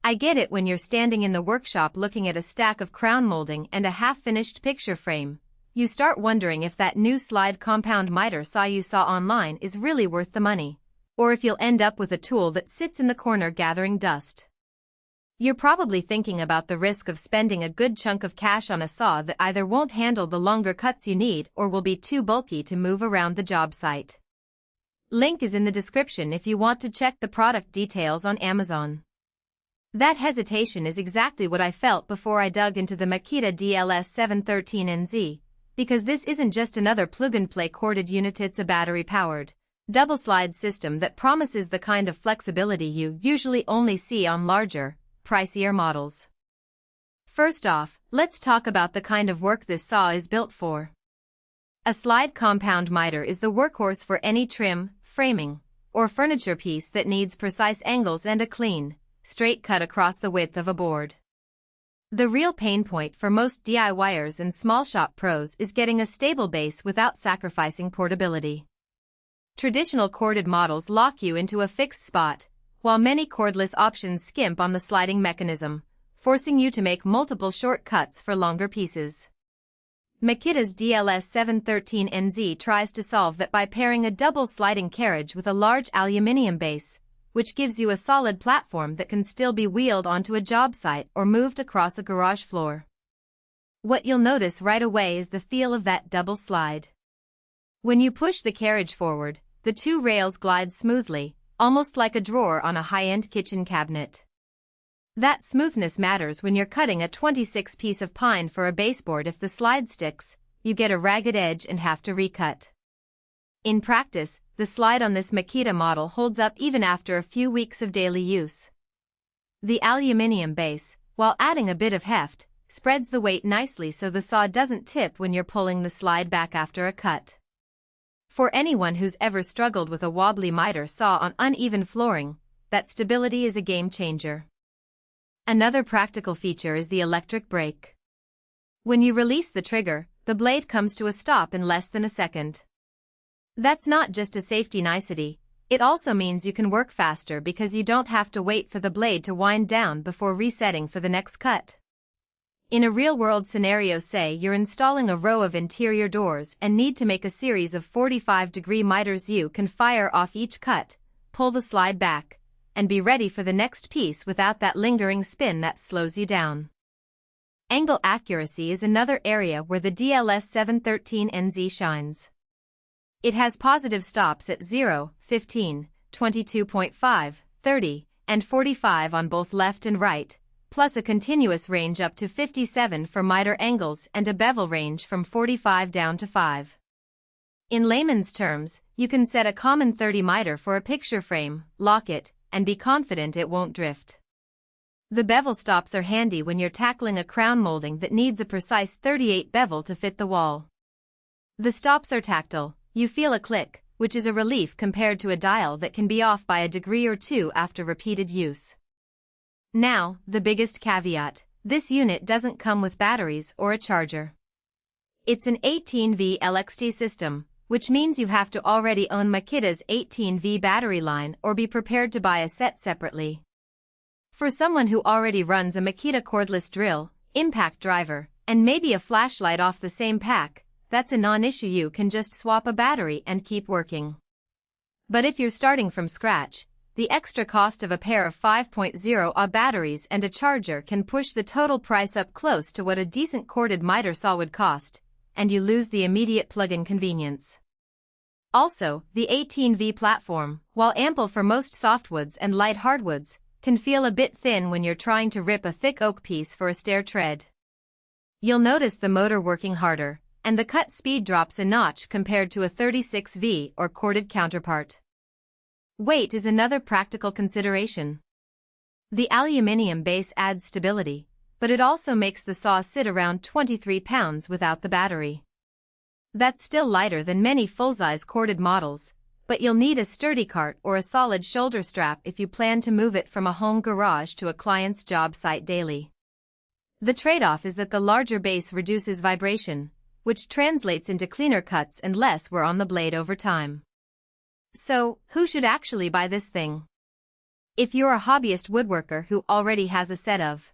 I get it when you're standing in the workshop looking at a stack of crown molding and a half-finished picture frame. You start wondering if that new slide compound miter saw you saw online is really worth the money, or if you'll end up with a tool that sits in the corner gathering dust. You're probably thinking about the risk of spending a good chunk of cash on a saw that either won't handle the longer cuts you need or will be too bulky to move around the job site. Link is in the description if you want to check the product details on Amazon. That hesitation is exactly what I felt before I dug into the Makita DLS713NZ, because this isn't just another plug-and-play corded unit, it's a battery-powered, double-slide system that promises the kind of flexibility you usually only see on larger, pricier models. First off, let's talk about the kind of work this saw is built for. A slide compound miter is the workhorse for any trim, framing, or furniture piece that needs precise angles and a clean, straight cut across the width of a board. The real pain point for most DIYers and small shop pros is getting a stable base without sacrificing portability. Traditional corded models lock you into a fixed spot, while many cordless options skimp on the sliding mechanism, forcing you to make multiple shortcuts for longer pieces. Makita's DLS713NZ tries to solve that by pairing a double sliding carriage with a large aluminium base, which gives you a solid platform that can still be wheeled onto a job site or moved across a garage floor. What you'll notice right away is the feel of that double slide. When you push the carriage forward, the two rails glide smoothly, almost like a drawer on a high-end kitchen cabinet. That smoothness matters when you're cutting a 26 piece of pine for a baseboard. If the slide sticks, you get a ragged edge and have to recut. In practice, the slide on this Makita model holds up even after a few weeks of daily use. The aluminium base, while adding a bit of heft, spreads the weight nicely so the saw doesn't tip when you're pulling the slide back after a cut. For anyone who's ever struggled with a wobbly miter saw on uneven flooring, that stability is a game changer. Another practical feature is the electric brake. When you release the trigger, the blade comes to a stop in less than a second. That's not just a safety nicety, it also means you can work faster because you don't have to wait for the blade to wind down before resetting for the next cut. In a real-world scenario, say you're installing a row of interior doors and need to make a series of 45-degree miters, you can fire off each cut, pull the slide back, and be ready for the next piece without that lingering spin that slows you down. Angle accuracy is another area where the DLS713NZ shines. It has positive stops at 0, 15, 22.5, 30, and 45 on both left and right, plus a continuous range up to 57 for miter angles and a bevel range from 45 down to 5. In layman's terms, you can set a common 30 miter for a picture frame, lock it, and be confident it won't drift. The bevel stops are handy when you're tackling a crown molding that needs a precise 38 bevel to fit the wall. The stops are tactile, you feel a click, which is a relief compared to a dial that can be off by a degree or two after repeated use. Now, the biggest caveat, this unit doesn't come with batteries or a charger. It's an 18V LXT system, which means you have to already own Makita's 18V battery line or be prepared to buy a set separately. For someone who already runs a Makita cordless drill, impact driver, and maybe a flashlight off the same pack, that's a non-issue. You can just swap a battery and keep working. But if you're starting from scratch, the extra cost of a pair of 5.0Ah batteries and a charger can push the total price up close to what a decent corded miter saw would cost, and you lose the immediate plug-in convenience. Also, the 18V platform, while ample for most softwoods and light hardwoods, can feel a bit thin when you're trying to rip a thick oak piece for a stair tread. You'll notice the motor working harder, and the cut speed drops a notch compared to a 36V or corded counterpart. Weight is another practical consideration. The aluminium base adds stability, but it also makes the saw sit around 23 pounds without the battery. That's still lighter than many full-size corded models, but you'll need a sturdy cart or a solid shoulder strap if you plan to move it from a home garage to a client's job site daily. The trade-off is that the larger base reduces vibration, which translates into cleaner cuts and less wear on the blade over time. So, who should actually buy this thing? If you're a hobbyist woodworker who already has a set of